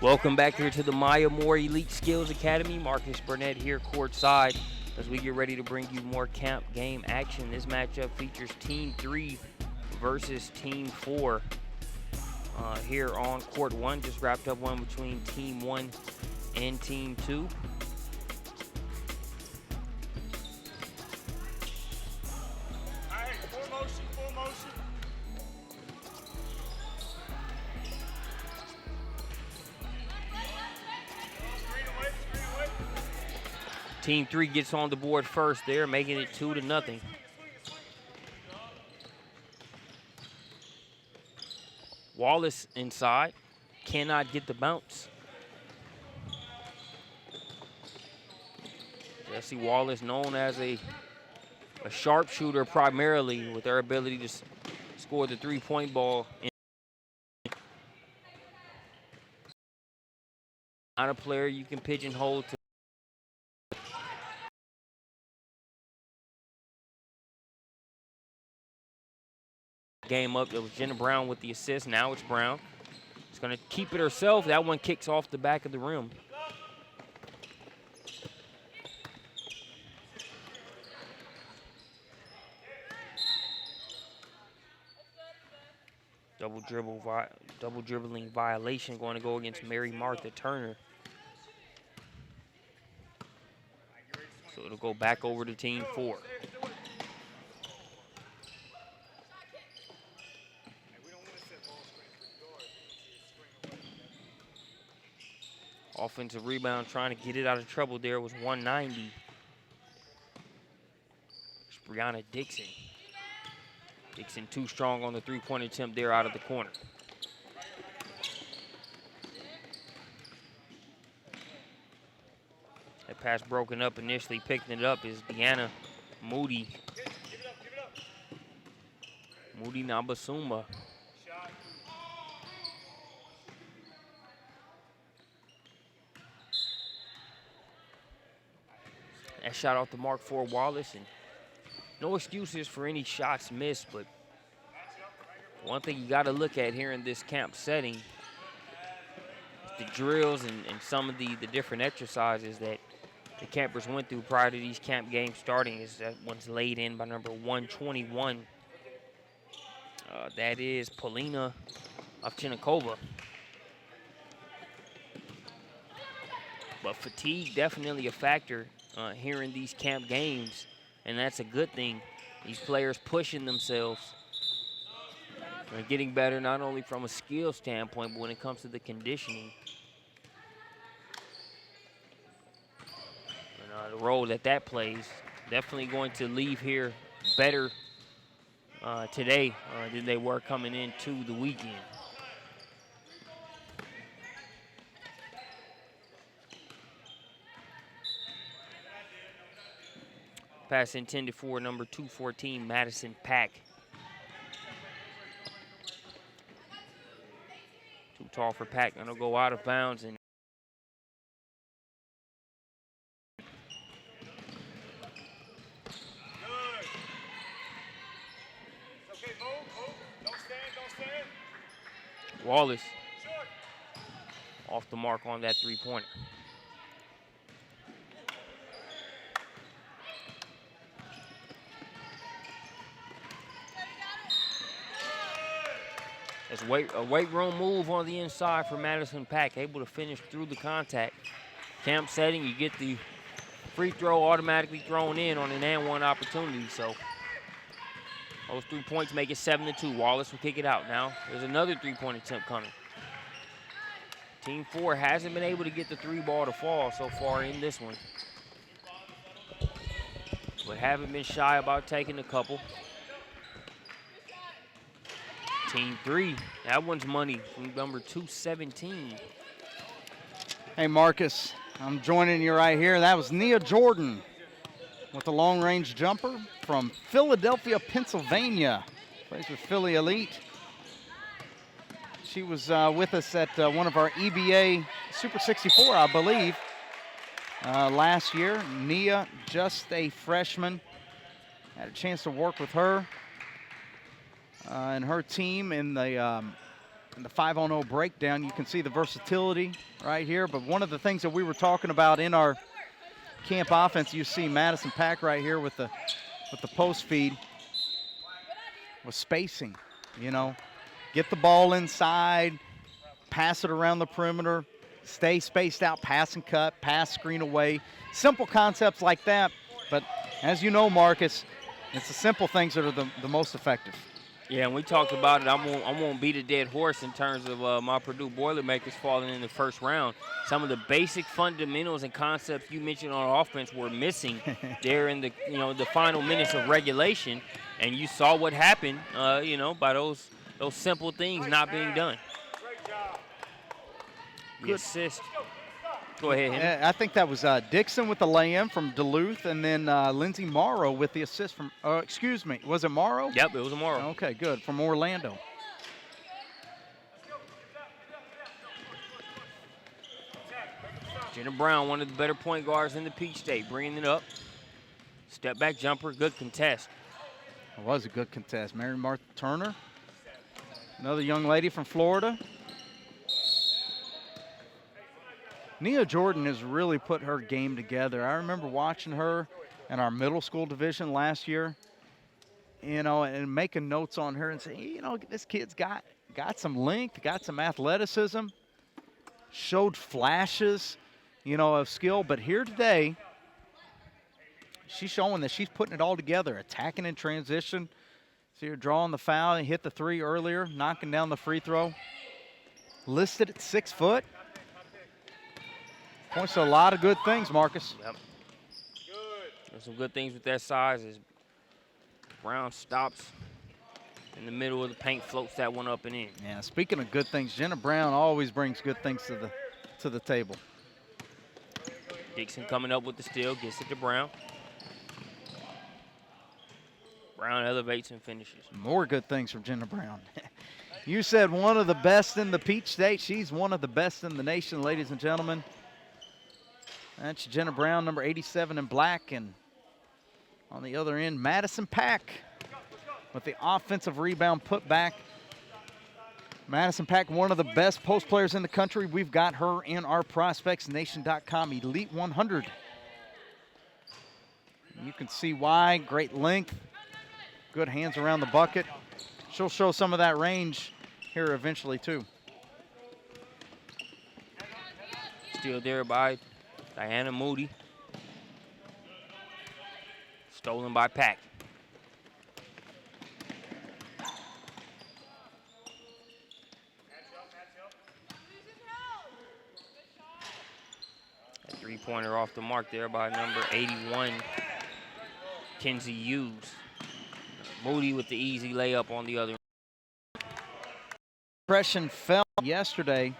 Welcome back here to the Maya Moore Elite Skills Academy. Marcus Burnett here courtside as we get ready to bring you more camp game action. This matchup features Team 3 versus Team 4. Here on Court 1, just wrapped up one between Team 1 and Team 2. Team 3 gets on the board first there, making it 2-0. Wallace inside, cannot get the bounce. Jesse Wallace, known as a sharpshooter primarily, with their ability to score the three-point ball. Not a player you can pigeonhole to. Game up. It was Jenna Brown with the assist. Now it's Brown. She's going to keep it herself. That one kicks off the back of the rim. Double dribbling violation going to go against Mary Martha Turner. So it'll go back over to Team 4. Offensive rebound, trying to get it out of trouble there, was 190. It's Brianna Dixon. Dixon too strong on the three-point attempt there out of the corner. That pass broken up initially. Picking it up is Deanna Moody. Moody Nabasuma. That shot off the mark for Wallace, and no excuses for any shots missed, but one thing you got to look at here in this camp setting, the drills and some of the different exercises that the campers went through prior to these camp games starting. Is that one's laid in by number 121. That is Polina Ovchinnikova. But fatigue definitely a factor here in these camp games, and that's a good thing. These players pushing themselves and getting better not only from a skill standpoint, but when it comes to the conditioning. And the role that plays, definitely going to leave here better today than they were coming into the weekend. Pass intended for number 214, Madison Pack. Too tall for Pack, gonna go out of bounds. And Wallace off the mark on that three-pointer. It's a weight room move on the inside for Madison Pack, able to finish through the contact. Camp setting, you get the free throw automatically thrown in on an and one opportunity. So those 3 points make it 7-2. Wallace will kick it out now. There's another three-point attempt coming. Team 4 hasn't been able to get the three ball to fall so far in this one, but haven't been shy about taking a couple. Team 3, that one's money from number 217. Hey, Marcus, I'm joining you right here. That was Nia Jordan with a long-range jumper from Philadelphia, Pennsylvania. Plays with Philly Elite. She was with us at one of our EBA Super 64, I believe, last year. Nia, just a freshman. Had a chance to work with her. and her team in the 5-on-0 breakdown. You can see the versatility right here. But one of the things that we were talking about in our camp offense, you see Madison Pack right here with the post feed, with spacing. You know, get the ball inside, pass it around the perimeter, stay spaced out, pass and cut, pass, screen away. Simple concepts like that. But as you know, Marcus, it's the simple things that are the most effective. Yeah, and we talked about it. I won't beat a dead horse in terms of my Purdue Boilermakers falling in the first round. Some of the basic fundamentals and concepts you mentioned on offense were missing there in the final minutes of regulation, and you saw what happened, by those simple things not being done. The assist. Go ahead, Henry. I think that was Dixon with the lay-in from Duluth, and then Lindsey Morrow with the assist from, excuse me, was it Morrow? Yep, it was Morrow. Okay, good, from Orlando. Jenna Brown, one of the better point guards in the Peach State, bringing it up. Step back jumper, good contest. It was a good contest. Mary Martha Turner, another young lady from Florida. Nia Jordan has really put her game together. I remember watching her in our middle school division last year, and making notes on her and saying, this kid's got some length, got some athleticism, showed flashes, of skill. But here today, she's showing that she's putting it all together, attacking in transition. See her drawing the foul and hit the three earlier, knocking down the free throw. Listed at 6 foot. Points to a lot of good things, Marcus. Yep. There's some good things with that size. As Brown stops in the middle of the paint, floats that one up and in. Yeah, speaking of good things, Jenna Brown always brings good things to the table. Dixon coming up with the steal, gets it to Brown. Brown elevates and finishes. More good things from Jenna Brown. You said one of the best in the Peach State. She's one of the best in the nation, ladies and gentlemen. That's Jenna Brown, number 87 in black. And on the other end, Madison Pack with the offensive rebound put back. Madison Pack, one of the best post players in the country. We've got her in our ProspectsNation.com Elite 100. You can see why. Great length, good hands around the bucket. She'll show some of that range here eventually, too. Still there by Diana Moody. Stolen by Pack. A three-pointer off the mark there by number 81, Kenzie Hughes. Moody with the easy layup on the other. Impression fell yesterday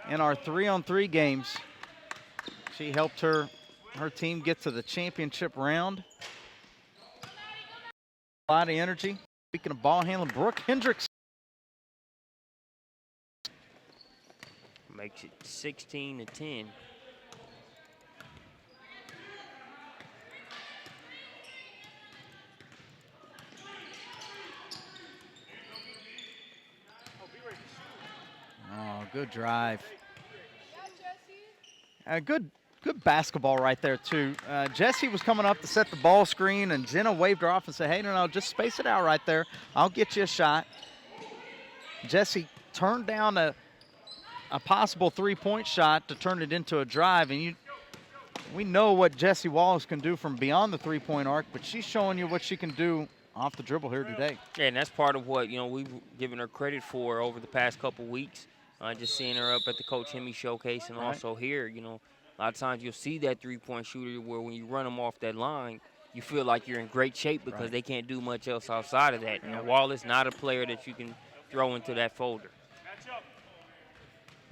in our 3-on-3 games. She helped her team get to the championship round. A lot of energy. Speaking of ball handling, Brooke Hendricks makes it 16-10. Oh, good drive. Good basketball right there, too. Jessie was coming up to set the ball screen, and Jenna waved her off and said, hey, no, just space it out right there. I'll get you a shot. Jessie turned down a possible three-point shot to turn it into a drive, and we know what Jessie Wallace can do from beyond the three-point arc, but she's showing you what she can do off the dribble here today. Yeah, and that's part of what, we've given her credit for over the past couple weeks. Just seeing her up at the Coach Hemme Showcase and also here, a lot of times you'll see that three-point shooter where when you run them off that line, you feel like you're in great shape because they can't do much else outside of that. Wallace not a player that you can throw into that folder.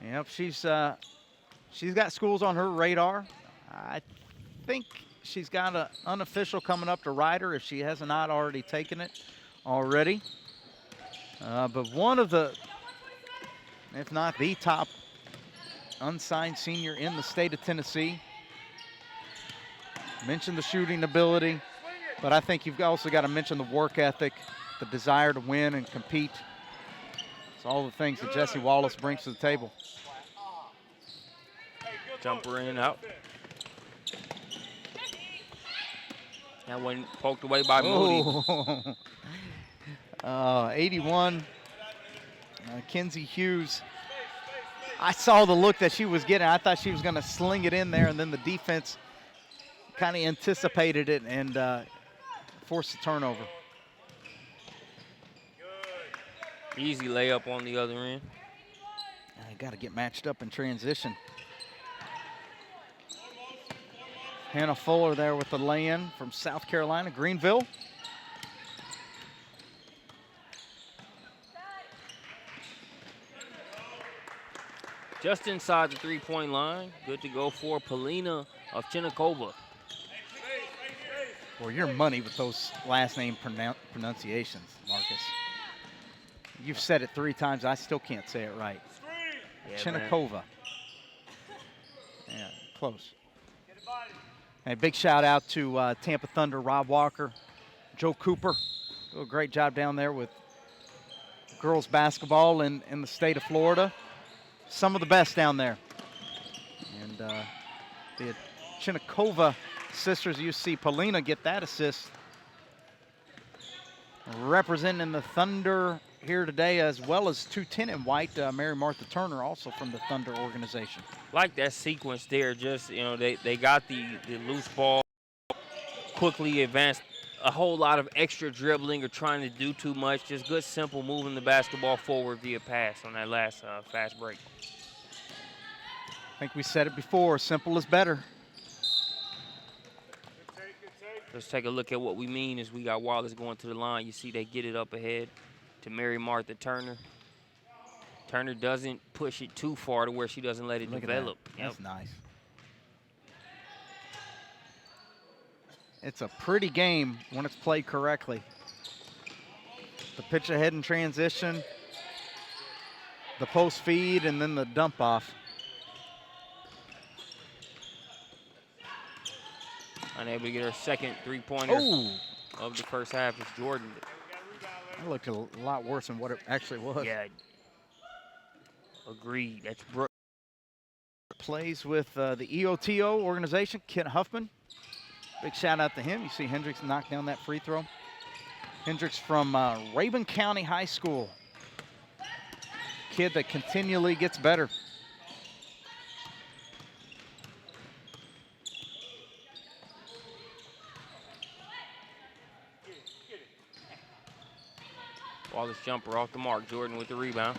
Yep, she's got schools on her radar. I think she's got an unofficial coming up to Ryder if she has not already taken it already. But one of the, if not the top unsigned senior in the state of Tennessee. Mentioned the shooting ability, but I think you've also got to mention the work ethic the desire to win and compete. It's all the things that Jesse Wallace brings to the table. Jumper in and out. That one poked away by Moody. 81, Kenzie Hughes. I saw the look that she was getting. I thought she was going to sling it in there, and then the defense kind of anticipated it and forced the turnover. Easy layup on the other end. I got to get matched up in transition. Hannah Fuller there with the lay-in from South Carolina, Greenville. Just inside the three-point line. Good to go for Polina Ovchinnikova. Well, you're money with those last name pronunciations, Marcus. You've said it 3 times. I still can't say it right. Yeah, Ovchinnikova. Yeah, close. Hey, big shout out to Tampa Thunder, Rob Walker, Joe Cooper. Do a great job down there with girls basketball in the state of Florida. Some of the best down there. And the Ovchinnikova sisters, you see Polina get that assist. Representing the Thunder here today, as well as 210 in white, Mary Martha Turner, also from the Thunder organization. Like that sequence there, just, you know, they got the loose ball, quickly advanced, a whole lot of extra dribbling or trying to do too much, just good, simple moving the basketball forward via pass on that last fast break. I think we said it before, simple is better. Let's take a look at what we mean as we got Wallace going to the line. You see they get it up ahead to Mary Martha Turner. Turner doesn't push it too far to where she doesn't let it develop. That's nice. It's a pretty game when it's played correctly. The pitch ahead in transition, the post feed, and then the dump off. Unable to get her second three-pointer of the first half is Jordan. That looked a lot worse than what it actually was. Yeah, agreed. That's Brooke. Plays with the EOTO organization, Kent Huffman. Big shout out to him. You see Hendricks knock down that free throw. Hendricks from Rabun County High School. Kid that continually gets better. Wallace jumper off the mark. Jordan with the rebound.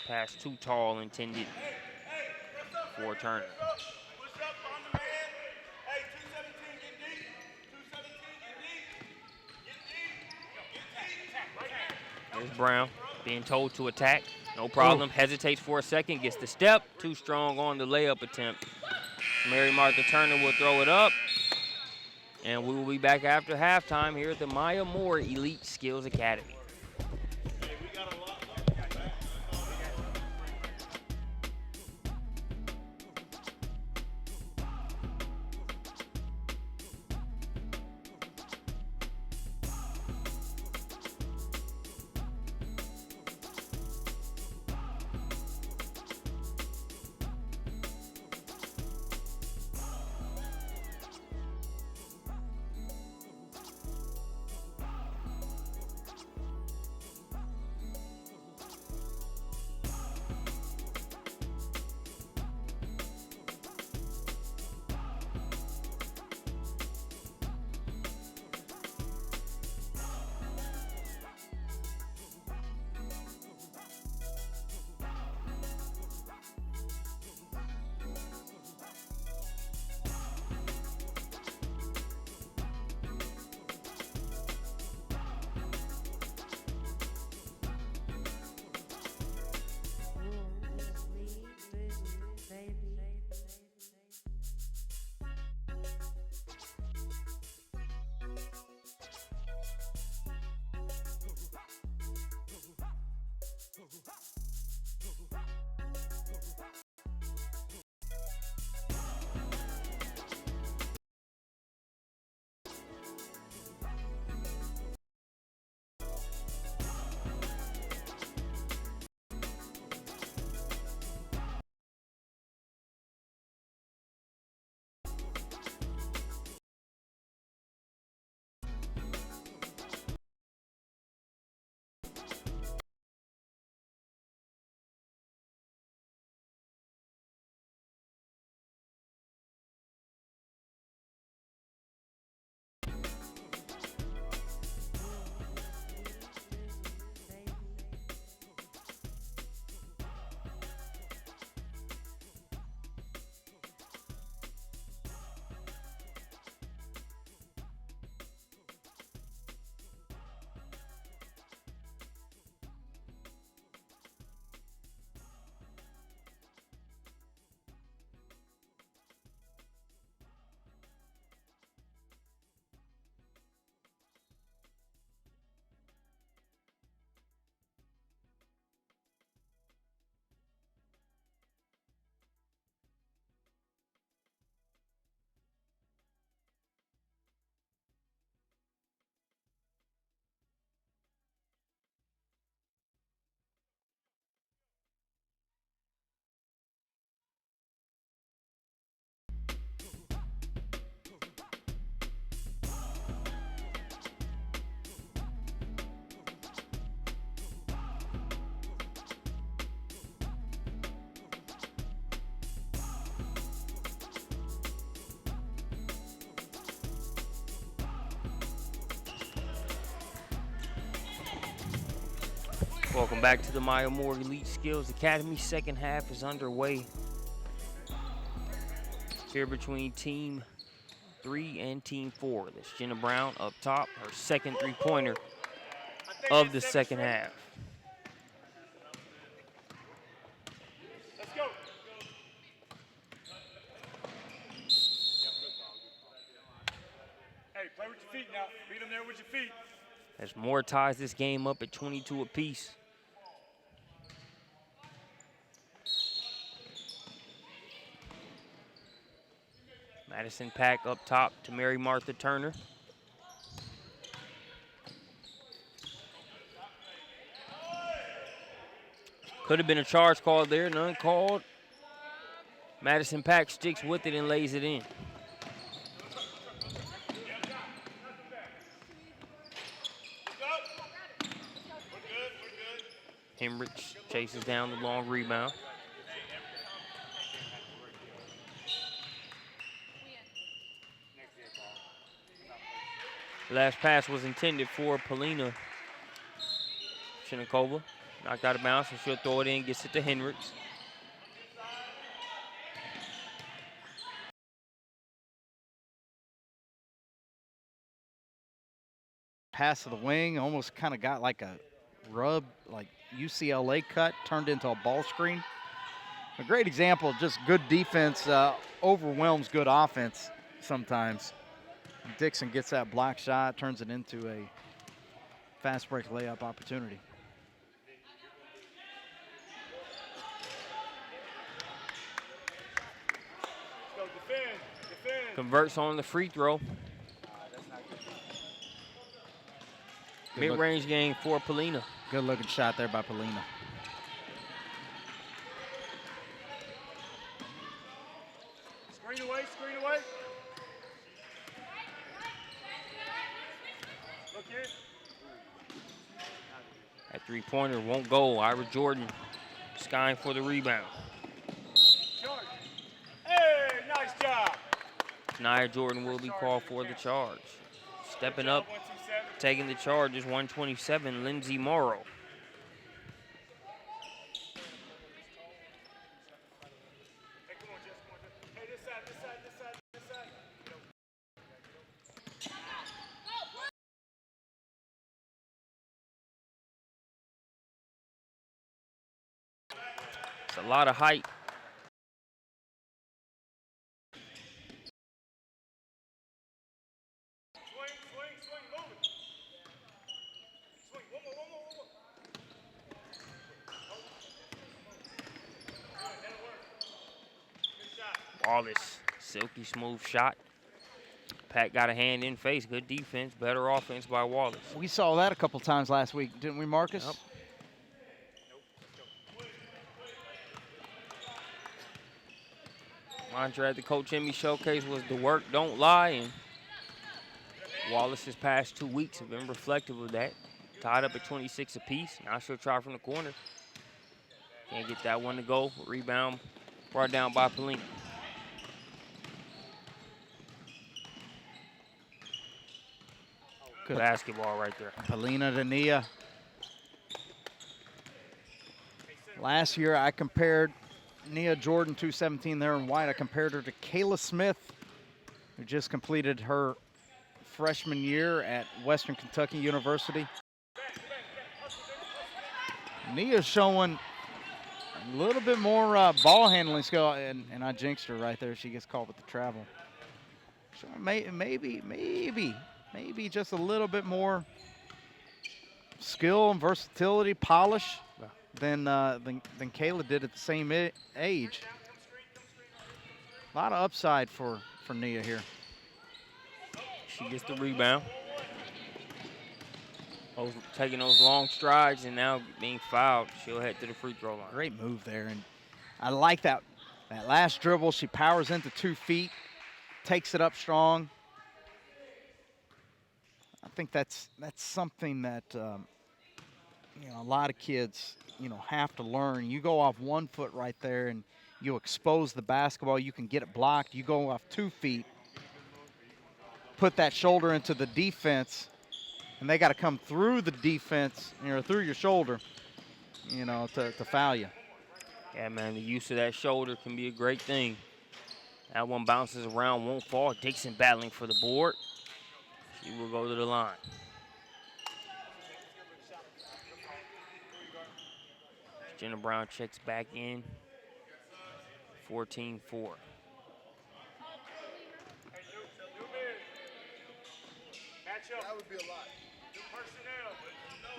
Pass too tall intended for Turner. There's Brown being told to attack. No problem. Hesitates for a second. Gets the step. Too strong on the layup attempt. Mary Martha Turner will throw it up. And we will be back after halftime here at the Maya Moore Elite Skills Academy. Welcome back to the Maya Moore Elite Skills Academy. Second half is underway here between Team 3 and Team 4. That's Jenna Brown up top, her second three-pointer of the second half. Let's go. Hey, play with your feet now. Beat them there with your feet. As Moore ties this game up at 22 apiece. Madison Pack up top to Mary Martha Turner. Could have been a charge called there, none called. Madison Pack sticks with it and lays it in. Hemrich chases down the long rebound. Last pass was intended for Polina Shinikova. Knocked out of bounds, and she'll throw it in, gets it to Hendricks. Pass to the wing, almost kind of got like a rub, like UCLA cut, turned into a ball screen. A great example of just good defense overwhelms good offense sometimes. Dixon gets that block shot, turns it into a fast break layup opportunity. Go defend, defend. Converts on the free throw. Mid-range game for Polina. Good looking shot there by Polina. Screen away, screen away. Look in. That three-pointer won't go. Ira Jordan skying for the rebound. Charge. Hey, nice job. Nia Jordan will be called for the charge. Stepping up, 127. taking the charge is 127, Lindsay Morrow. Hey, come on, Jess, come on, Jess. Hey, this side, this side, this side, this side. It's a lot of height. Swing, swing, swing, move it. Swing, one more, one more, one more. Good, that'll work. Good shot. Wallace, silky smooth shot. Pat got a hand in face. Good defense, better offense by Wallace. We saw that a couple times last week, didn't we, Marcus? Yep. Mantra at the Coach Emmy Showcase was the work don't lie, and Wallace's past 2 weeks have been reflective of that. Tied up at 26 apiece. Now she'll try from the corner. Can't get that one to go. Rebound brought down by Polina. Good basketball right there. Polina to Nia. Last year I compared Nia Jordan, 217 there in white. I compared her to Kayla Smith, who just completed her freshman year at Western Kentucky University. Nia's showing a little bit more ball handling skill, and I jinxed her right there. She gets caught with the travel. So maybe just a little bit more skill and versatility, polish than Kayla did at the same age. A lot of upside for Nia here. She gets the rebound. Taking those long strides and now being fouled. She'll head to the free throw line. Great move there, and I like that last dribble. She powers into 2 feet, takes it up strong. I think that's something that a lot of kids have to learn. You go off 1 foot right there, and you expose the basketball. You can get it blocked. You go off 2 feet, put that shoulder into the defense, and they got to come through the defense, through your shoulder, you know, to foul you. Yeah, man, the use of that shoulder can be a great thing. That one bounces around, won't fall. Dixon battling for the board. She will go to the line. Jenna Brown checks back in. 14-4. Match up. That would be a lot. New personnel, but you know,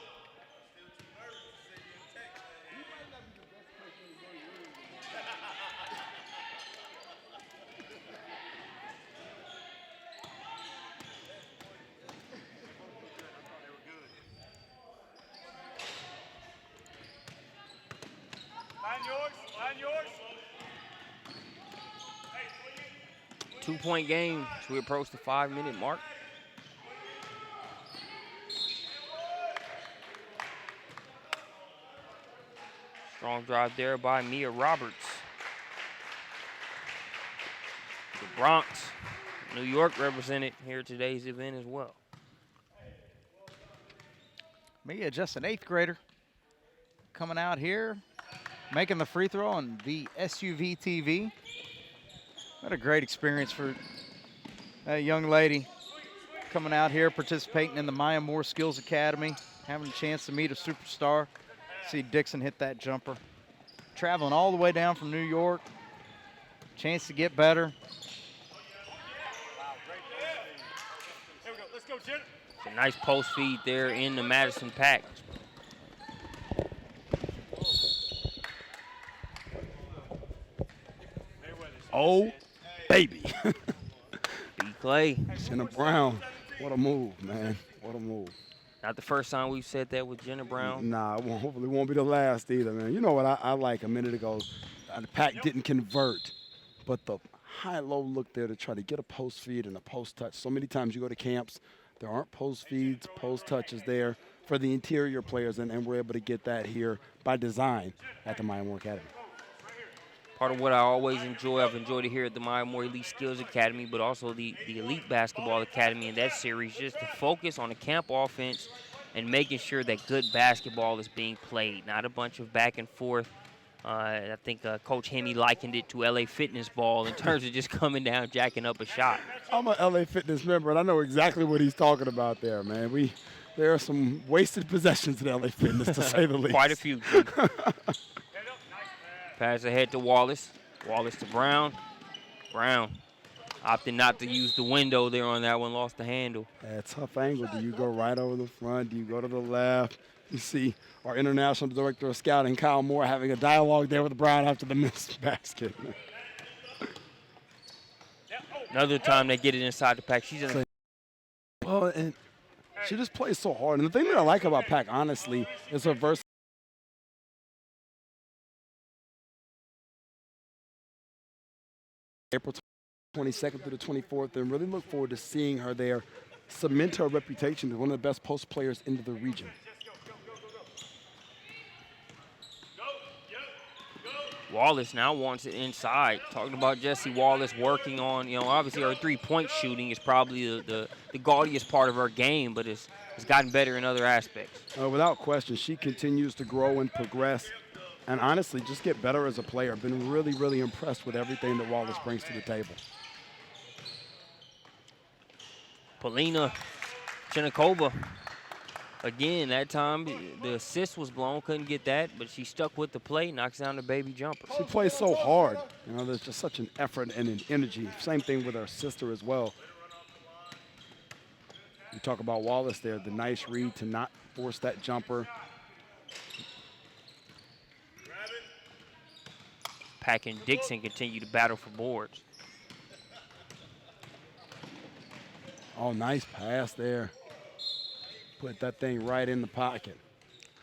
still too nervous to say you're in tech. He might not be the best person to know you. Line yours. Line yours. 2-point game as we approach the 5-minute mark. Strong drive there by Mia Roberts. The Bronx, New York represented here at today's event as well. Mia, just an 8th grader, coming out here, making the free throw on the SUV TV. What a great experience for that young lady coming out here, participating in the Maya Moore Skills Academy, having a chance to meet a superstar. See Dixon hit that jumper. Traveling all the way down from New York. Chance to get better. Wow, great. Here we go. Let's go, Jen. It's a nice post feed there in the Madison Pack. Oh, baby. B. Clay. Jenna Brown. What a move, man. What a move. Not the first time we've said that with Jenna Brown. Nah, hopefully it won't be the last either, man. You know what I like a minute ago? The Pack didn't convert, but the high-low look there to try to get a post feed and a post touch. So many times you go to camps, there aren't post feeds, post touches there for the interior players, and we're able to get that here by design at the Maya Moore Academy. Part of what I always enjoy, I've enjoyed it here at the Maya Moore Elite Skills Academy, but also the Elite Basketball Academy in that series, just to focus on the camp offense and making sure that good basketball is being played, not a bunch of back and forth. I think Coach Hemme likened it to LA Fitness ball in terms of just coming down, jacking up a shot. I'm a LA Fitness member, and I know exactly what he's talking about there, man. There are some wasted possessions in LA Fitness, to say the least. Quite a few, Jim. Pass ahead to Wallace. Wallace to Brown. Brown opting not to use the window there on that one, lost the handle. Yeah, tough angle. Do you go right over the front? Do you go to the left? You see our international director of scouting, Kyle Moore, having a dialogue there with Brown after the missed basket. Another time they get it inside the Pack. She's in. Well, and she just plays so hard. And the thing that I like about Pack, honestly, is her versatility. April 22nd through the 24th, and really look forward to seeing her there cement her reputation as one of the best post players into the region. Wallace now wants it inside. Talking about Jessie Wallace working on, obviously her three-point shooting is probably the gaudiest part of her game, but it's gotten better in other aspects. Without question, she continues to grow and progress, and honestly, just get better as a player. Been really, really impressed with everything that Wallace brings to the table. Polina Chinakova, again, that time the assist was blown, couldn't get that, but she stuck with the play, knocks down the baby jumper. She plays so hard. There's just such an effort and an energy. Same thing with her sister as well. You talk about Wallace there, the nice read to not force that jumper. Pack and Dixon continue to battle for boards. Oh, nice pass there. Put that thing right in the pocket.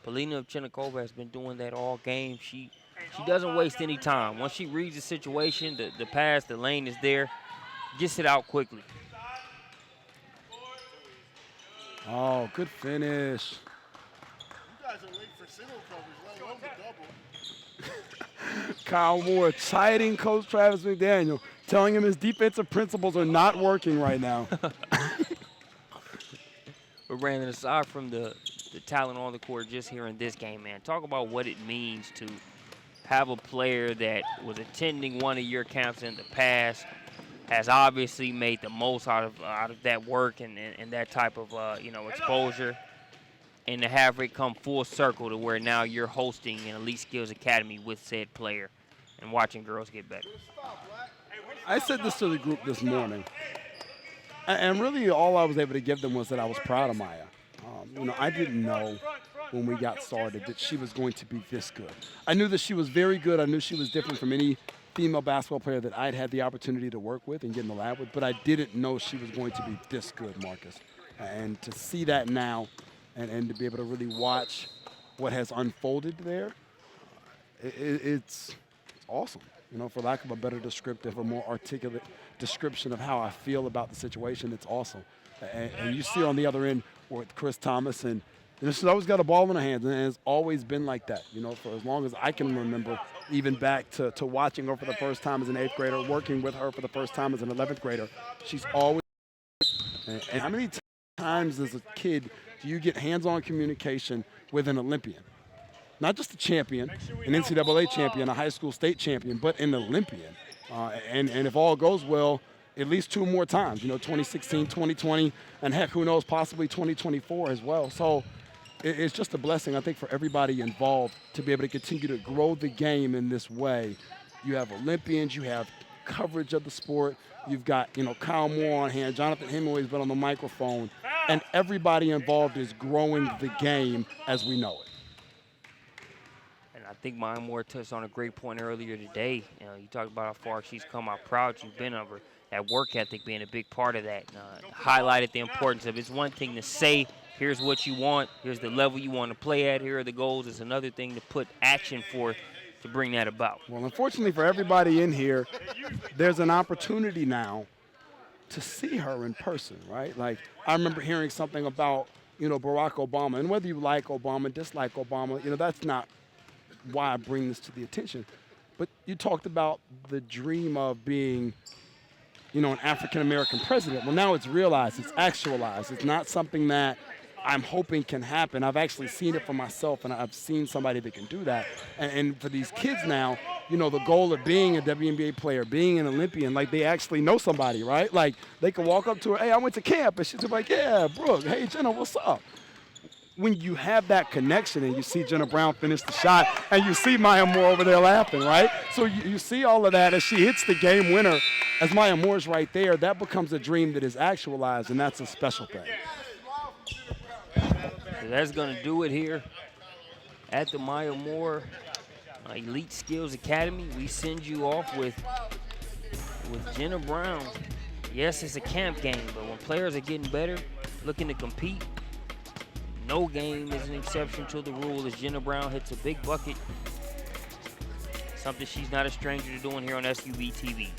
Polina Chinakova has been doing that all game. She doesn't waste any time. Once she reads the situation, the pass, the lane is there, gets it out quickly. Oh, good finish. You guys are late for single coverage, let alone the double. Kyle Moore chiding Coach Travis McDaniel, telling him his defensive principles are not working right now. But Brandon, aside from the the talent on the court just here in this game, man. Talk about what it means to have a player that was attending one of your camps in the past, has obviously made the most out of that work and that type of exposure, and to have it come full circle to where now you're hosting an Elite Skills Academy with said player and watching girls get better. I said this to the group this morning, and really all I was able to give them was that I was proud of Maya. I didn't know when we got started that she was going to be this good. I knew that she was very good. I knew she was different from any female basketball player that I'd had the opportunity to work with and get in the lab with, but I didn't know she was going to be this good, Marcus. And to see that now and to be able to really watch what has unfolded there, it's awesome. For lack of a better descriptive or more articulate description of how I feel about the situation, it's awesome. And you see on the other end with Chris Thomas, and she's always got a ball in her hands, and it's always been like that, for as long as I can remember, even back to watching her for the first time as an 8th grader, working with her for the first time as an 11th grader. She's always – and how many times as a kid do you get hands-on communication with an Olympian? Not just a champion, an NCAA champion, a high school state champion, but an Olympian. And if all goes well, at least 2 more times, 2016, 2020, and heck, who knows, possibly 2024 as well. So it's just a blessing, I think, for everybody involved to be able to continue to grow the game in this way. You have Olympians, you have coverage of the sport, you've got, Kyle Moore on hand, Jonathan Hemingway's been on the microphone, and everybody involved is growing the game as we know it. I think Maya Moore touched on a great point earlier today. You talked about how far she's come, how proud you've been of her. That work ethic being a big part of that. Highlighted the importance of it's one thing to say, here's what you want, here's the level you want to play at, here are the goals. It's another thing to put action forth to bring that about. Well, unfortunately for everybody in here, there's an opportunity now to see her in person, right? Like, I remember hearing something about, Barack Obama, and whether you like Obama, dislike Obama, that's not why I bring this to the attention. But you talked about the dream of being, an African-American president. Well, now it's realized, it's actualized. It's not something that I'm hoping can happen. I've actually seen it for myself, and I've seen somebody that can do that. And for these kids now, the goal of being a WNBA player, being an Olympian, like they actually know somebody, right? Like they can walk up to her, hey, I went to camp, and she's like, yeah, Brooke, hey, Jenna, what's up? When you have that connection and you see Jenna Brown finish the shot and you see Maya Moore over there laughing, right? So you see all of that as she hits the game winner, as Maya Moore's right there, that becomes a dream that is actualized, and that's a special thing. So that's going to do it here at the Maya Moore Elite Skills Academy. We send you off with Jenna Brown. Yes, it's a camp game, but when players are getting better, looking to compete, no game is an exception to the rule as Jenna Brown hits a big bucket. Something she's not a stranger to doing here on SUV TV.